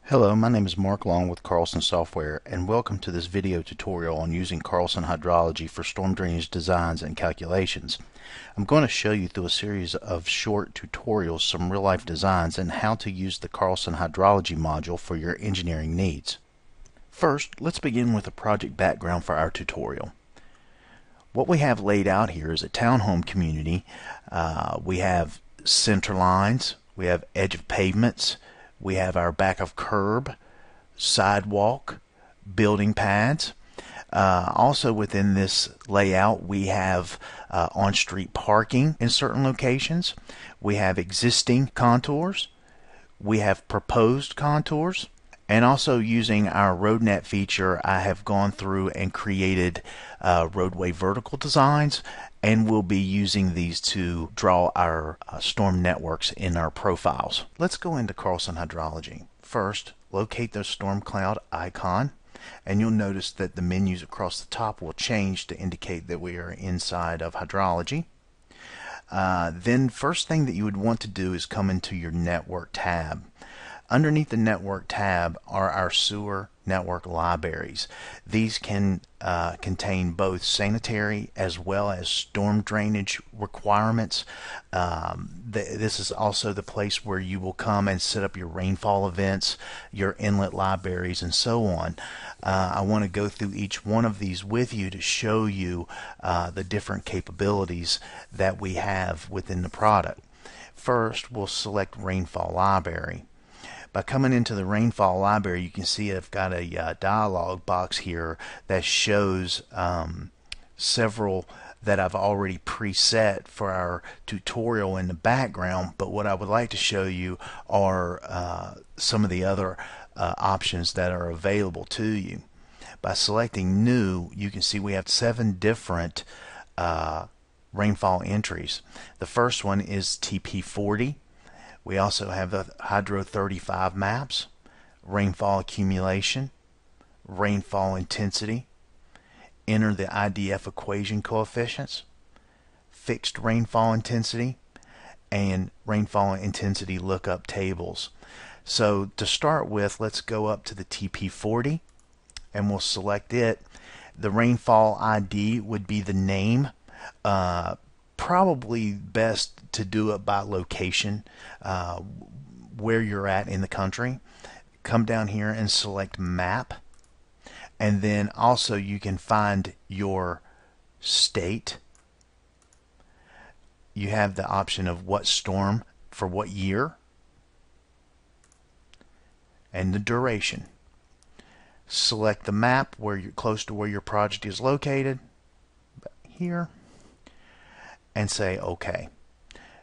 Hello, my name is Mark Long with Carlson Software, and welcome to this video tutorial on using Carlson hydrology for storm drainage designs and calculations. I'm going to show you through a series of short tutorials some real-life designs and how to use the Carlson hydrology module for your engineering needs. First, let's begin with a project background for our tutorial. What we have laid out here is a townhome community. We have center lines, we have edge of pavements, we have our back of curb, sidewalk, building pads. Also within this layout we have on-street parking in certain locations. We have existing contours. We have proposed contours. And also using our RoadNet feature, I have gone through and created roadway vertical designs, and we'll be using these to draw our storm networks in our profiles. Let's go into Carlson Hydrology. First, locate the storm cloud icon, and you'll notice that the menus across the top will change to indicate that we are inside of hydrology. Then first thing that you would want to do is come into your network tab. Underneath the network tab are our sewer network libraries. These can contain both sanitary as well as storm drainage requirements. This is also the place where you will come and set up your rainfall events, your inlet libraries, and so on. I want to go through each one of these with you to show you the different capabilities that we have within the product. First, we'll select Rainfall Library. By coming into the Rainfall Library, you can see I've got a dialog box here that shows several that I've already preset for our tutorial in the background, but what I would like to show you are some of the other options that are available to you. By selecting New, you can see we have 7 different rainfall entries. The first one is TP40. We also have the Hydro 35 maps, rainfall accumulation, rainfall intensity, enter the IDF equation coefficients, fixed rainfall intensity, and rainfall intensity lookup tables. So to start with, let's go up to the TP40 and we'll select it. The rainfall ID would be the name. Probably best to do it by location, where you're at in the country. Come down here and select map, and then also you can find your state. You have the option of what storm for what year and the duration. Select the map where you're close to where your project is located, here, and say OK.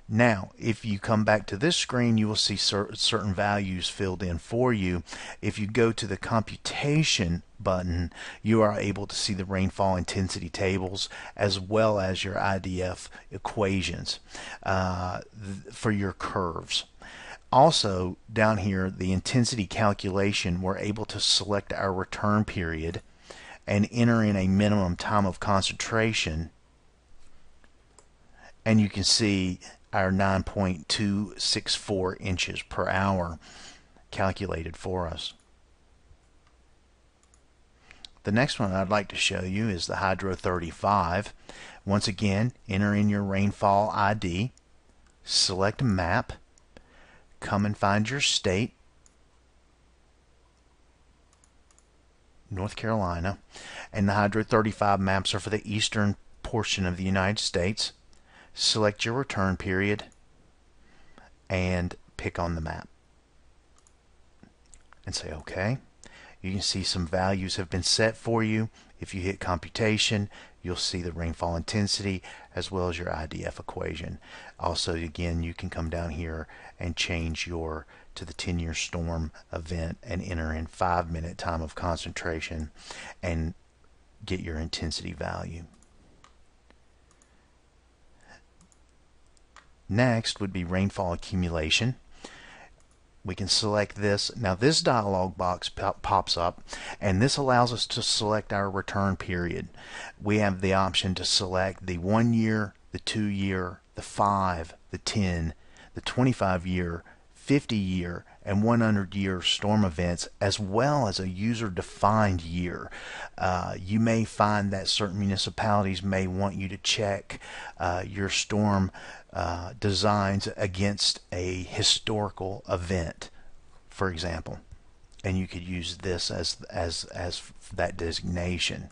Now if you come back to this screen, you will see certain values filled in for you. If you go to the computation button, you are able to see the rainfall intensity tables as well as your IDF equations for your curves. Also down here, the intensity calculation, we're able to select our return period and enter in a minimum time of concentration, and you can see our 9.264 inches per hour calculated for us. The next one I'd like to show you is the Hydro 35. Once again, enter in your rainfall ID, select map, come and find your state, North Carolina, and the Hydro 35 maps are for the eastern portion of the United States. Select your return period and pick on the map and say OK. You can see some values have been set for you. If you hit computation, you'll see the rainfall intensity as well as your IDF equation. Also, again, you can come down here and change your to the 10-year storm event and enter in 5-minute time of concentration and get your intensity value. Next would be rainfall accumulation. We can select this. Now this dialog box pops up, and this allows us to select our return period. We have the option to select the 1 year, the 2 year, the 5, the 10, the 25 year, 50 year, and 100-year storm events, as well as a user-defined year. You may find that certain municipalities may want you to check your storm designs against a historical event, for example, and you could use this as that designation.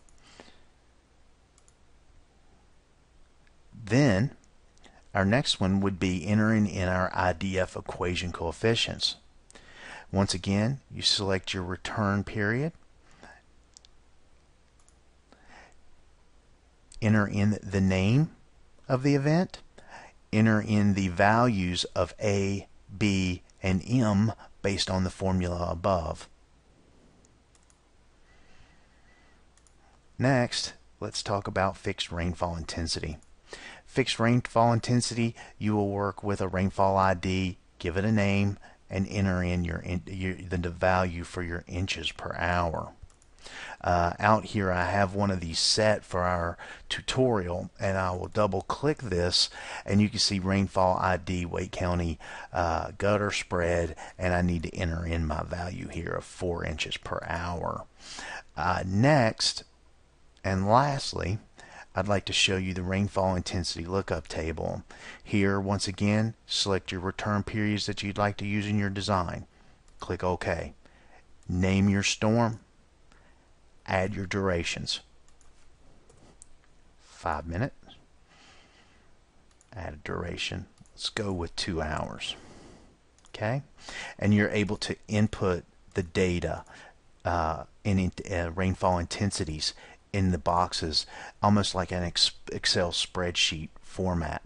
Then our next one would be entering in our IDF equation coefficients. Once again, you select your return period, enter in the name of the event, enter in the values of A, B, and M based on the formula above. Next, let's talk about fixed rainfall intensity. Fixed rainfall intensity, you will work with a rainfall ID, give it a name, and enter in the value for your inches per hour. Out here I have one of these set for our tutorial, and I will double click this and you can see rainfall ID, Wake County gutter spread, and I need to enter in my value here of 4 inches per hour. Next and lastly, I'd like to show you the rainfall intensity lookup table. Here, once again, select your return periods that you'd like to use in your design. Click OK. Name your storm. Add your durations. 5 minutes. Add a duration. Let's go with 2 hours. Okay? And you're able to input the data in rainfall intensities in the boxes, almost like an Excel spreadsheet format.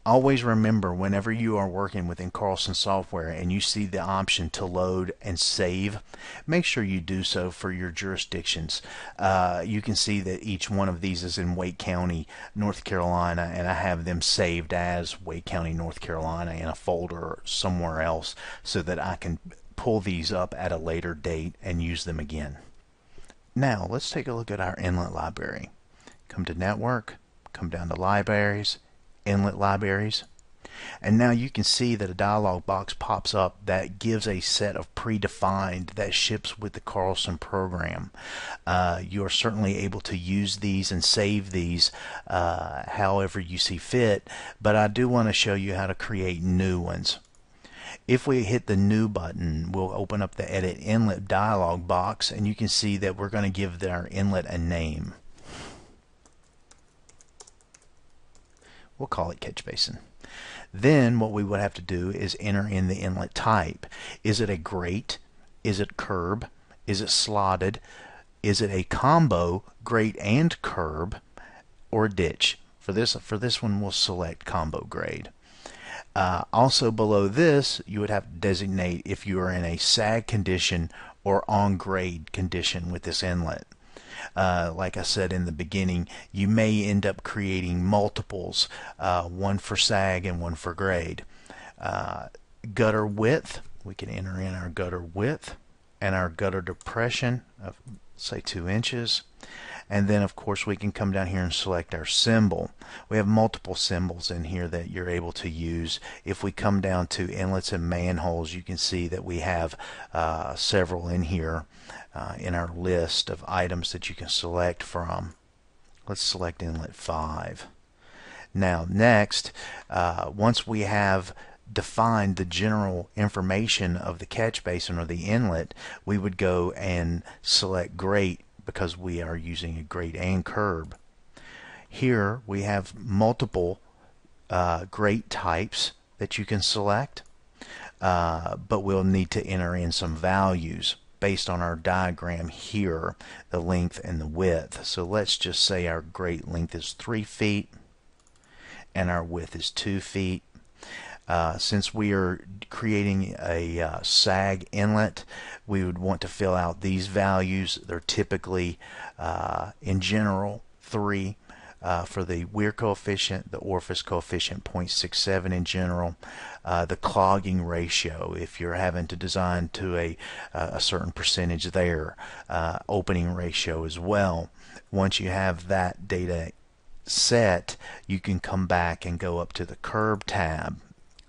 Always remember, whenever you are working within Carlson software and you see the option to load and save, make sure you do so for your jurisdictions. You can see that each one of these is in Wake County, North Carolina, and I have them saved as Wake County, North Carolina in a folder somewhere else so that I can pull these up at a later date and use them again. Now let's take a look at our Inlet Library. Come to Network, come down to Libraries, Inlet Libraries, and now you can see that a dialog box pops up that gives a set of predefined that ships with the Carlson program. You are certainly able to use these and save these however you see fit, but I do want to show you how to create new ones. If we hit the New button, we'll open up the Edit Inlet dialog box, and you can see that we're going to give our inlet a name. We'll call it Catch Basin. Then what we would have to do is enter in the inlet type. Is it a grate? Is it curb? Is it slotted? Is it a combo grate and curb, or ditch? For this one, we'll select combo grade. Also below this, you would have to designate if you are in a sag condition or on grade condition with this inlet. Like I said in the beginning, you may end up creating multiples, one for sag and one for grade. Gutter width, we can enter in our gutter width and our gutter depression of, say, 2 inches. And then of course we can come down here and select our symbol. We have multiple symbols in here that you're able to use. If we come down to inlets and manholes, you can see that we have several in here in our list of items that you can select from. Let's select inlet 5. Now next, once we have defined the general information of the catch basin or the inlet, we would go and select grate, because we are using a grate and curb. Here we have multiple grate types that you can select, but we'll need to enter in some values based on our diagram here, the length and the width. So let's just say our grate length is 3 feet and our width is 2 feet. Since we are creating a sag inlet, we would want to fill out these values. They're typically, in general, 3 for the weir coefficient, the orifice coefficient 0.67 in general, the clogging ratio if you're having to design to a certain percentage there, opening ratio as well. Once you have that data set, you can come back and go up to the curb tab.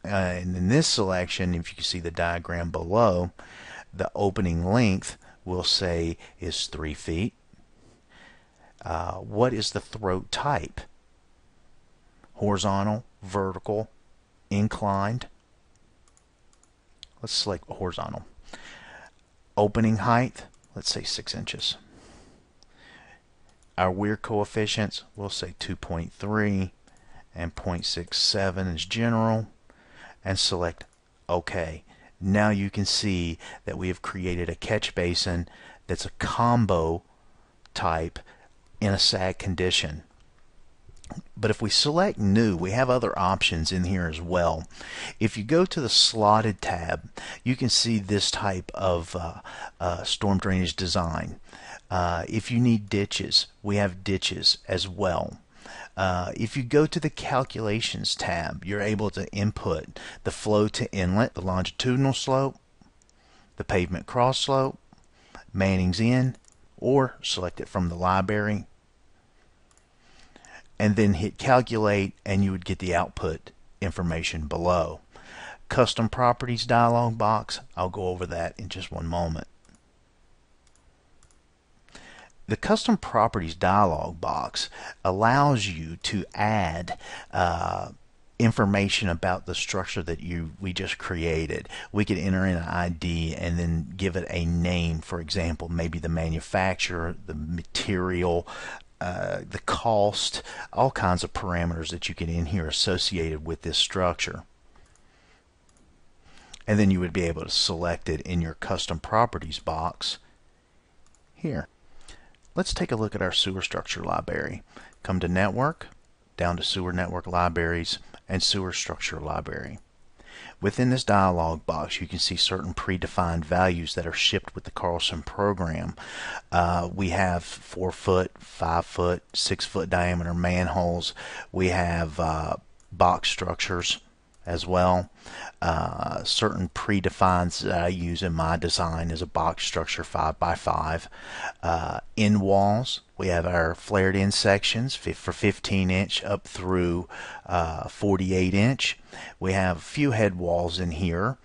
And in this selection, if you can see the diagram below, the opening length will say is 3 feet. What is the throat type? Horizontal, vertical, inclined. Let's select horizontal. Opening height, let's say 6 inches. Our weir coefficients, we'll say 2.3 and 0.67 is general, and select OK. Now you can see that we have created a catch basin that's a combo type in a sag condition. But if we select new, we have other options in here as well. If you go to the slotted tab, you can see this type of storm drainage design. If you need ditches, we have ditches as well. If you go to the calculations tab, you're able to input the flow to inlet, the longitudinal slope, the pavement cross slope, Manning's End, or select it from the library, and then hit calculate, and you would get the output information below. Custom properties dialog box, I'll go over that in just one moment. The custom properties dialog box allows you to add information about the structure that we just created. We could enter in an ID and then give it a name, for example, maybe the manufacturer, the material, the cost, all kinds of parameters that you can in here associated with this structure. And then you would be able to select it in your custom properties box here. Let's take a look at our sewer structure library. Come to network, down to sewer network libraries, and sewer structure library. Within this dialog box, you can see certain predefined values that are shipped with the Carlson program. We have 4-foot, 5-foot, 6-foot diameter manholes. We have box structures as well. Certain predefined that I use in my design is a box structure 5x5. End walls, we have our flared in sections for 15-inch up through 48-inch. We have a few head walls in here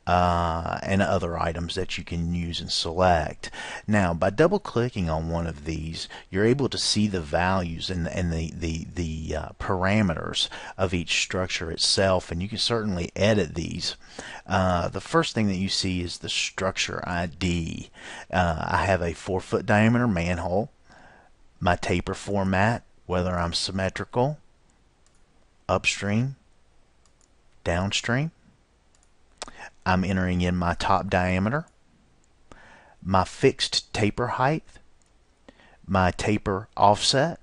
and other items that you can use and select. Now, by double clicking on one of these, you're able to see the values and the parameters of each structure itself, and you can certainly edit these. The first thing that you see is the structure ID. I have a 4-foot diameter manhole. My taper format, whether I'm symmetrical, upstream, downstream. I'm entering in my top diameter, my fixed taper height, my taper offset,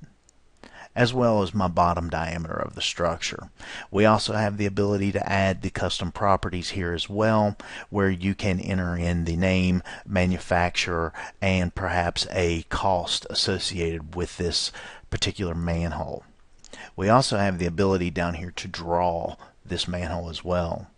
as well as my bottom diameter of the structure. We also have the ability to add the custom properties here as well, where you can enter in the name, manufacturer, and perhaps a cost associated with this particular manhole. We also have the ability down here to draw this manhole as well.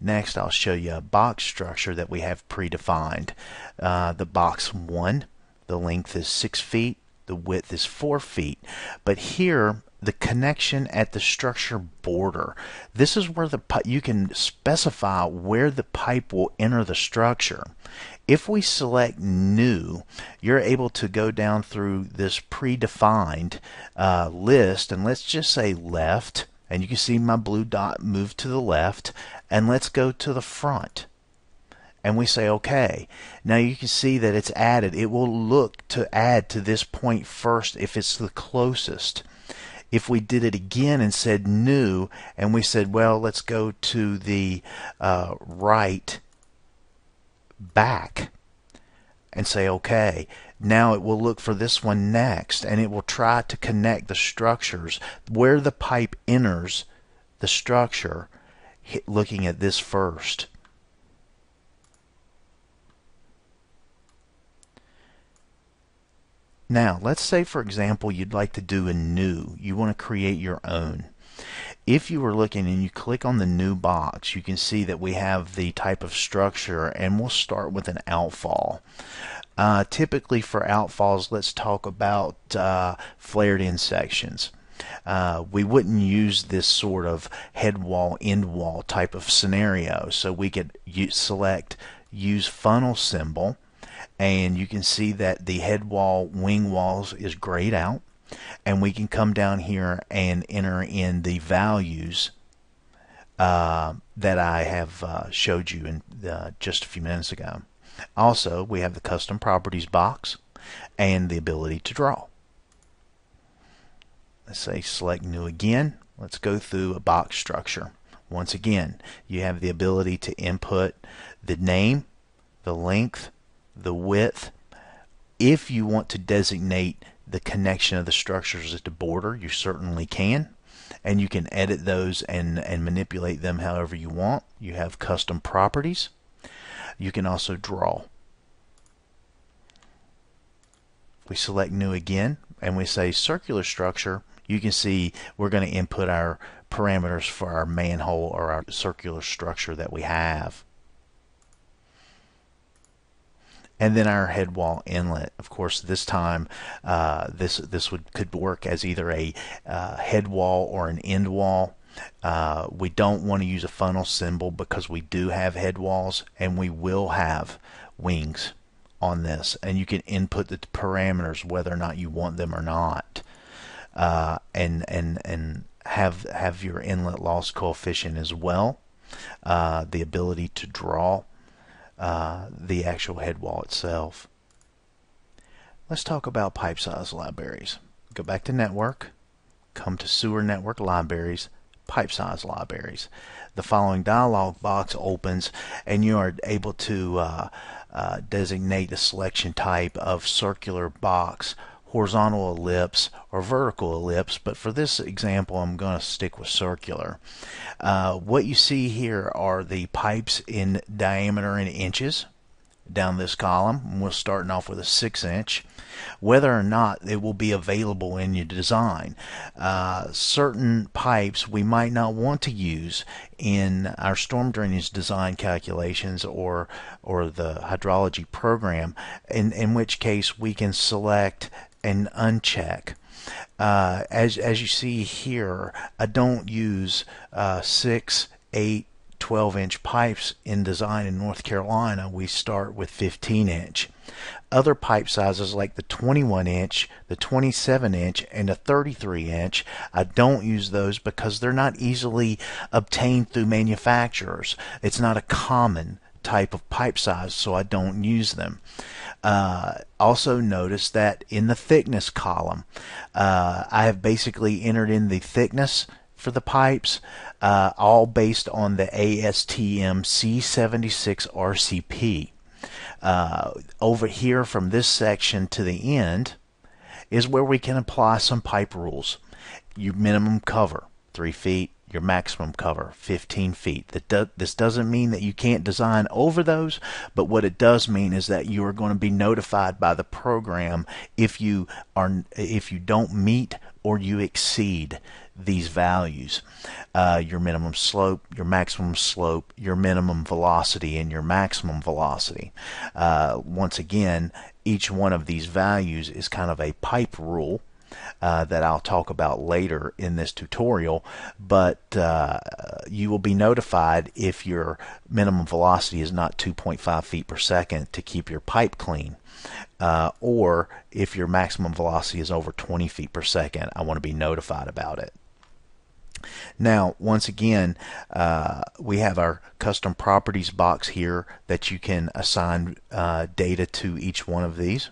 Next, I'll show you a box structure that we have predefined. The box 1, the length is 6 feet, the width is 4 feet, but here the connection at the structure border, this is where you can specify where the pipe will enter the structure. If we select new, you're able to go down through this predefined list, and let's just say left, and you can see my blue dot move to the left, and let's go to the front. And we say OK. Now you can see that it's added. It will look to add to this point first if it's the closest. If we did it again and said new, and we said, well, let's go to the right back and say OK, now it will look for this one next, and it will try to connect the structures where the pipe enters the structure, looking at this first. Now, let's say, for example, you'd like to do a new. You want to create your own. If you were looking and you click on the new box, you can see that we have the type of structure, and we'll start with an outfall. Typically for outfalls, let's talk about flared in sections. we wouldn't use this sort of head wall, end wall type of scenario. So we could select use funnel symbol, and you can see that the head wall, wing walls is grayed out, and we can come down here and enter in the values that I have showed you in just a few minutes ago. Also, we have the custom properties box and the ability to draw. Let's say select new again. Let's go through a box structure. Once again, you have the ability to input the name, the length, the width. If you want to designate the connection of the structures at the border, you certainly can, and you can edit those and manipulate them however you want. You have custom properties. You can also draw. We select new again and we say circular structure. You can see we're going to input our parameters for our manhole or our circular structure that we have. And then our head wall inlet. Of course, this time this could work as either a head wall or an end wall. We don't want to use a funnel symbol because we do have head walls and we will have wings on this, and you can input the parameters whether or not you want them or not, and have your inlet loss coefficient as well, the ability to draw the actual head wall itself. Let's talk about pipe size libraries. Go back to network, come to sewer network libraries, pipe size libraries. The following dialog box opens and you are able to designate the selection type of circular box, horizontal ellipse, or vertical ellipse, but for this example I'm going to stick with circular. What you see here are the pipes in diameter in inches down this column. We're starting off with a 6-inch. Whether or not it will be available in your design. Certain pipes we might not want to use in our storm drainage design calculations or the hydrology program, in which case we can select and uncheck. As you see here, I don't use 6, 8, 12-inch pipes in design in North Carolina. We start with 15-inch. Other pipe sizes like the 21-inch, the 27-inch, and the 33-inch, I don't use those because they're not easily obtained through manufacturers. It's not a common type of pipe size, so I don't use them. Also notice that in the thickness column, I have basically entered in the thickness for the pipes, all based on the ASTM C76 RCP. Over here from this section to the end is where we can apply some pipe rules. Your minimum cover, 3 feet. Your maximum cover, 15 feet. This doesn't mean that you can't design over those, but what it does mean is that you are going to be notified by the program if you don't meet or you exceed these values. Your minimum slope, your maximum slope, your minimum velocity, and your maximum velocity. Once again, each one of these values is kind of a pipe rule that I'll talk about later in this tutorial, but you will be notified if your minimum velocity is not 2.5 feet per second to keep your pipe clean, or if your maximum velocity is over 20 feet per second. I want to be notified about it. Now, once again, we have our custom properties box here that you can assign data to each one of these.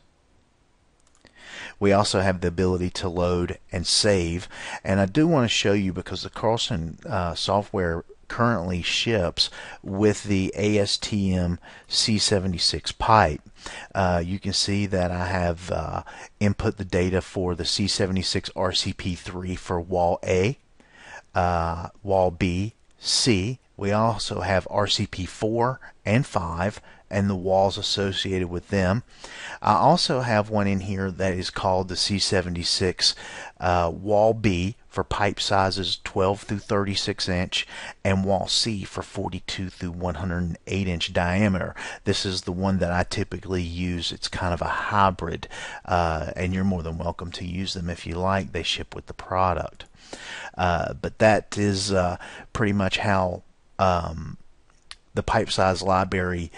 We also have the ability to load and save, and I do want to show you, because the Carlson software currently ships with the ASTM C76 pipe. You can see that I have input the data for the C76 RCP3 for wall A, wall B, C. We also have RCP4 and 5 and the walls associated with them. I also have one in here that is called the C76 wall B for pipe sizes 12 through 36 inch, and wall C for 42 through 108 inch diameter. This is the one that I typically use. It's kind of a hybrid, and you're more than welcome to use them if you like. They ship with the product. But that is pretty much how the pipe size library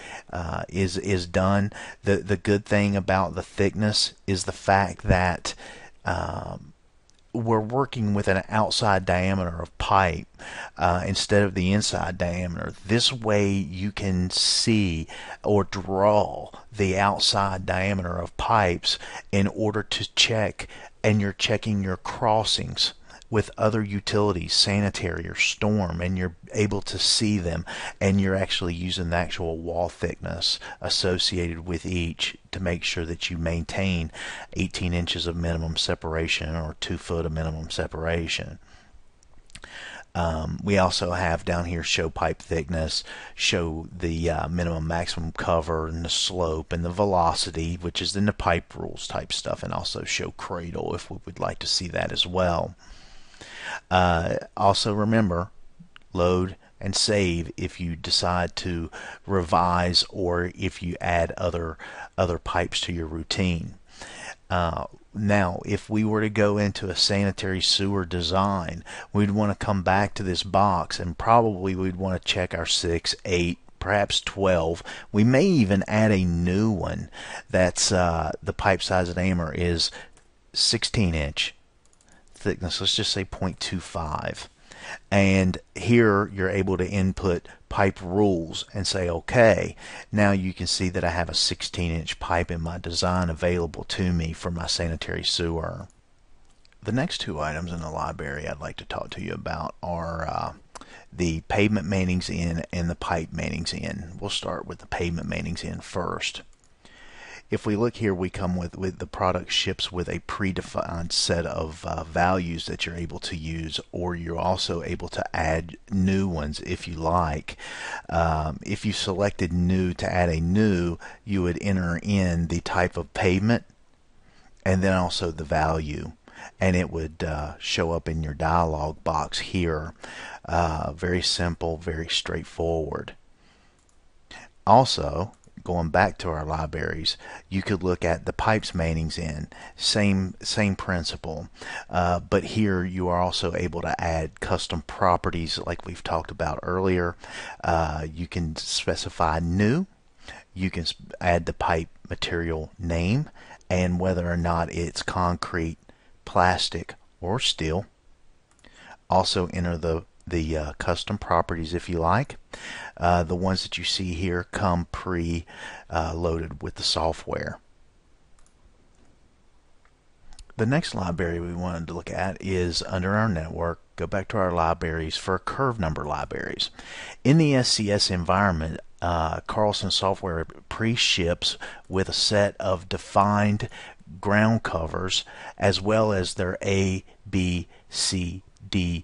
is done. The good thing about the thickness is the fact that we're working with an outside diameter of pipe instead of the inside diameter. This way you can see or draw the outside diameter of pipes in order to check, and you're checking your crossings with other utilities, sanitary or storm, and you're able to see them, and you're actually using the actual wall thickness associated with each to make sure that you maintain 18 inches of minimum separation or 2 foot of minimum separation. We also have down here show pipe thickness, show the minimum maximum cover and the slope and the velocity, which is in the pipe rules type stuff, and also show cradle if we would like to see that as well. Also remember, load and save if you decide to revise or if you add other pipes to your routine. Now, if we were to go into a sanitary sewer design, we'd want to come back to this box, and probably we'd want to check our 6, 8, perhaps 12. We may even add a new one that's the pipe size diameter is 16 inch thickness. Let's just say 0.25. And here you're able to input pipe rules and say OK. Now you can see that I have a 16-inch pipe in my design available to me for my sanitary sewer. The next two items in the library I'd like to talk to you about are the pavement maintings in and the pipe maintings in. We'll start with the pavement maintings in first. If we look here, we come with the product ships with a predefined set of values that you're able to use, or you're also able to add new ones if you like. If you selected new to add a new, you would enter in the type of pavement and then also the value, and it would show up in your dialog box here. Very simple, very straightforward. Also, going back to our libraries, you could look at the pipes maintings in. Same principle, but here you are also able to add custom properties like we've talked about earlier. You can specify new, you can add the pipe material name and whether or not it's concrete, plastic, or steel. Also enter the custom properties if you like. The ones that you see here come pre-loaded with the software. The next library we wanted to look at is under our network. Go back to our libraries for curve number libraries. In the SCS environment, Carlson software pre-ships with a set of defined ground covers as well as their A, B, C, D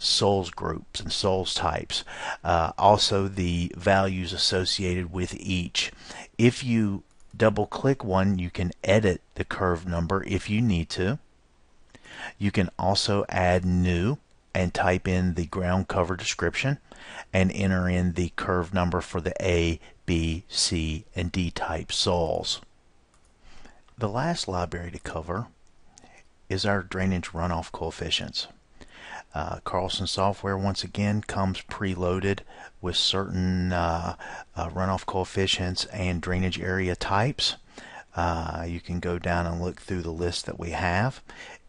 soils groups and soils types. Also the values associated with each. If you double click one, you can edit the curve number if you need to. You can also add new and type in the ground cover description and enter in the curve number for the A, B, C, and D type soils. The last library to cover is our drainage runoff coefficients. Carlson software once again comes preloaded with certain runoff coefficients and drainage area types. You can go down and look through the list that we have.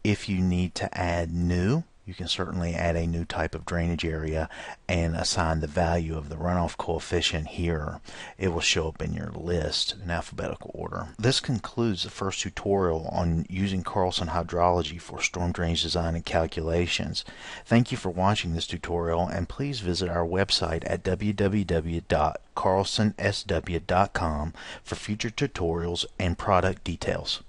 If you need to add new, you can certainly add a new type of drainage area and assign the value of the runoff coefficient here. It will show up in your list in alphabetical order. This concludes the first tutorial on using Carlson hydrology for storm drainage design and calculations. Thank you for watching this tutorial, and please visit our website at www.carlsonsw.com for future tutorials and product details.